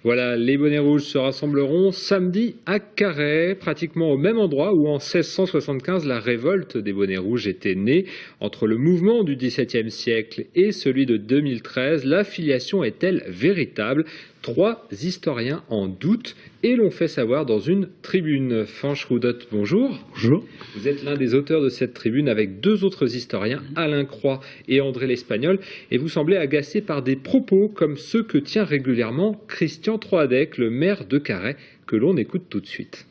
Voilà, les bonnets rouges se rassembleront samedi à Carhaix, pratiquement au même endroit où en 1675 la révolte des bonnets rouges était née. Entre le mouvement du XVIIe siècle et celui de 2013, la filiation est-elle véritable? 3 historiens en doutent et l'ont fait savoir dans une tribune. Fanch Roudot, bonjour. Bonjour. Vous êtes l'un des auteurs de cette tribune avec 2 autres historiens, Alain Croix et André l'Espagnol, et vous semblez agacé par des propos comme ceux que tient régulièrement Christian Troadec, le maire de Carhaix, que l'on écoute tout de suite.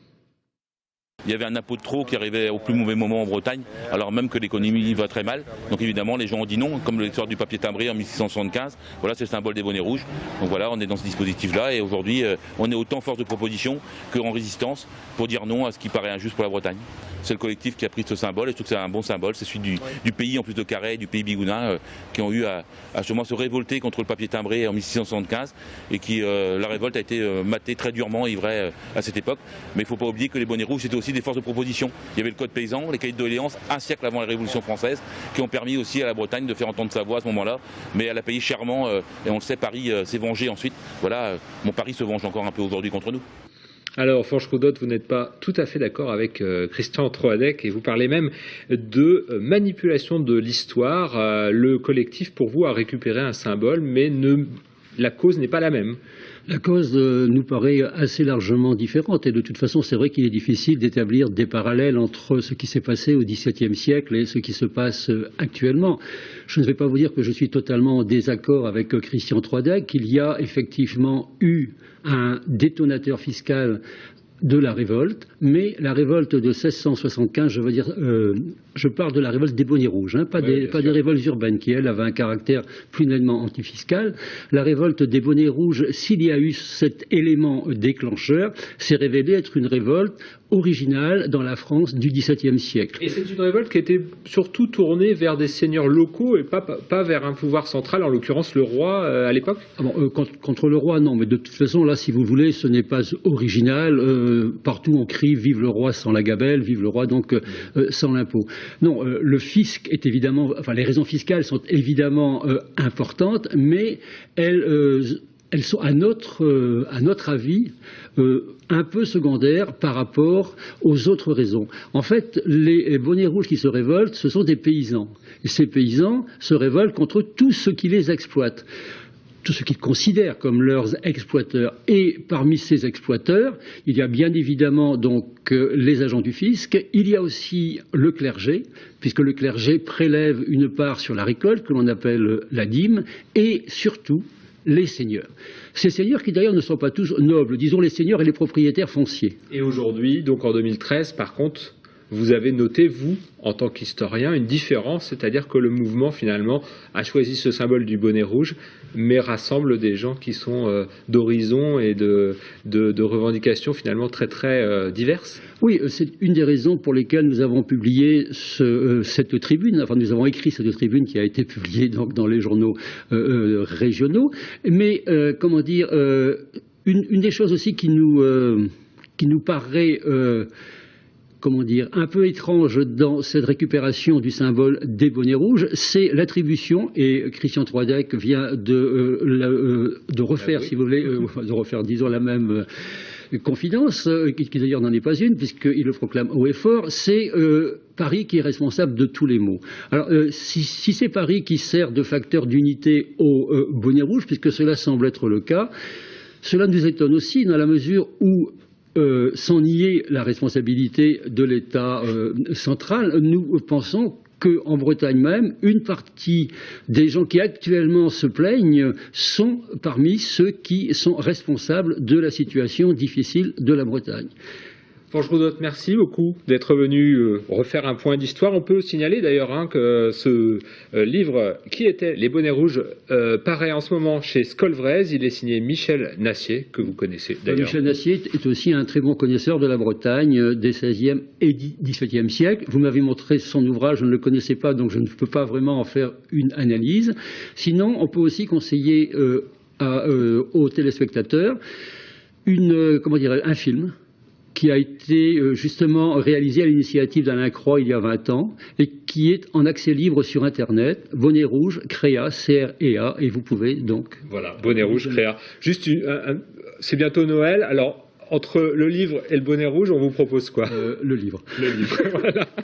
Il y avait un impôt de trop qui arrivait au plus mauvais moment en Bretagne, alors même que l'économie va très mal. Donc évidemment, les gens ont dit non, comme l'histoire du papier timbré en 1675. Voilà, c'est le symbole des bonnets rouges. Donc voilà, on est dans ce dispositif-là et aujourd'hui, on est autant force de proposition qu'en résistance pour dire non à ce qui paraît injuste pour la Bretagne. C'est le collectif qui a pris ce symbole et je trouve que c'est un bon symbole. C'est celui du pays, en plus de Carhaix, du pays bigounin, qui ont eu à justement se révolter contre le papier timbré en 1675 et qui, la révolte a été matée très durement, il est vrai, à cette époque. Mais il ne faut pas oublier que les bonnets rouges, c'était aussi des forces de proposition. Il y avait le code paysan, les cahiers de doléances, un siècle avant la Révolution française, qui ont permis aussi à la Bretagne de faire entendre sa voix à ce moment-là. Mais elle a payé chèrement, et on le sait, Paris s'est vengé ensuite. Voilà, mon Paris se venge encore un peu aujourd'hui contre nous. Alors, Fanch Roudot, vous n'êtes pas tout à fait d'accord avec Christian Troadec et vous parlez même de manipulation de l'histoire. Le collectif, pour vous, a récupéré un symbole, mais la cause n'est pas la même. La cause nous paraît assez largement différente et de toute façon c'est vrai qu'il est difficile d'établir des parallèles entre ce qui s'est passé au XVIIe siècle et ce qui se passe actuellement. Je ne vais pas vous dire que je suis totalement en désaccord avec Christian Troadec, qu'il y a effectivement eu un détonateur fiscal de la révolte, mais la révolte de 1675, je veux dire, je parle de la révolte des bonnets rouges, hein, pas des révoltes urbaines qui, elles, avaient un caractère plus nettement antifiscal. La révolte des bonnets rouges, s'il y a eu cet élément déclencheur, s'est révélé être une révolte originale dans la France du XVIIe siècle. Et c'est une révolte qui était surtout tournée vers des seigneurs locaux et pas vers un pouvoir central, en l'occurrence le roi à l'époque. Contre le roi, non, mais de toute façon, là, si vous voulez, ce n'est pas original. Partout on crie « Vive le roi sans la gabelle »,« Vive le roi donc sans l'impôt ». Non, le fisc est évidemment, enfin les raisons fiscales sont évidemment importantes, mais elles sont à notre avis un peu secondaires par rapport aux autres raisons. En fait, les bonnets rouges qui se révoltent, ce sont des paysans. Et ces paysans se révoltent contre tout ce qui les exploite, tout ce qu'ils considèrent comme leurs exploiteurs. Et parmi ces exploiteurs, il y a bien évidemment donc les agents du fisc, il y a aussi le clergé, puisque le clergé prélève une part sur la récolte que l'on appelle la dîme, et surtout les seigneurs. Ces seigneurs qui d'ailleurs ne sont pas tous nobles, disons les seigneurs et les propriétaires fonciers. Et aujourd'hui, donc en 2013, par contre, vous avez noté, vous, en tant qu'historien, une différence, c'est-à-dire que le mouvement, finalement, a choisi ce symbole du bonnet rouge, mais rassemble des gens qui sont d'horizons et de revendications, finalement, très, très diverses. Oui, c'est une des raisons pour lesquelles nous avons publié cette tribune, enfin nous avons écrit cette tribune qui a été publiée donc, dans les journaux régionaux, mais, comment dire, une des choses aussi qui nous paraît... comment dire, un peu étrange dans cette récupération du symbole des bonnets rouges, c'est l'attribution, et Christian Troadec vient de refaire, si vous voulez, de refaire, disons, la même confidence, qui d'ailleurs n'en est pas une, puisqu'il le proclame haut et fort, c'est Paris qui est responsable de tous les maux. Alors, si c'est Paris qui sert de facteur d'unité aux bonnets rouges, puisque cela semble être le cas, cela nous étonne aussi dans la mesure où sans nier la responsabilité de l'État central, nous pensons qu'en Bretagne même, une partie des gens qui actuellement se plaignent sont parmi ceux qui sont responsables de la situation difficile de la Bretagne. Fanch Roudot, merci beaucoup d'être venu refaire un point d'histoire. On peut signaler d'ailleurs que ce livre, qui était Les bonnets rouges, paraît en ce moment chez Scolvrez. Il est signé Michel Nassier, que vous connaissez d'ailleurs. Michel Nassier est aussi un très bon connaisseur de la Bretagne des XVIe et XVIIe siècles. Vous m'avez montré son ouvrage, je ne le connaissais pas, donc je ne peux pas vraiment en faire une analyse. Sinon, on peut aussi conseiller aux téléspectateurs un film qui a été justement réalisé à l'initiative d'Alain Croix il y a 20 ans et qui est en accès libre sur Internet. Bonnet rouge, Créa, C-R-E-A, et vous pouvez donc... Voilà, bonnet rouge, Créa. Juste, c'est bientôt Noël, alors entre le livre et le bonnet rouge, on vous propose quoi? Le livre. Le livre, voilà.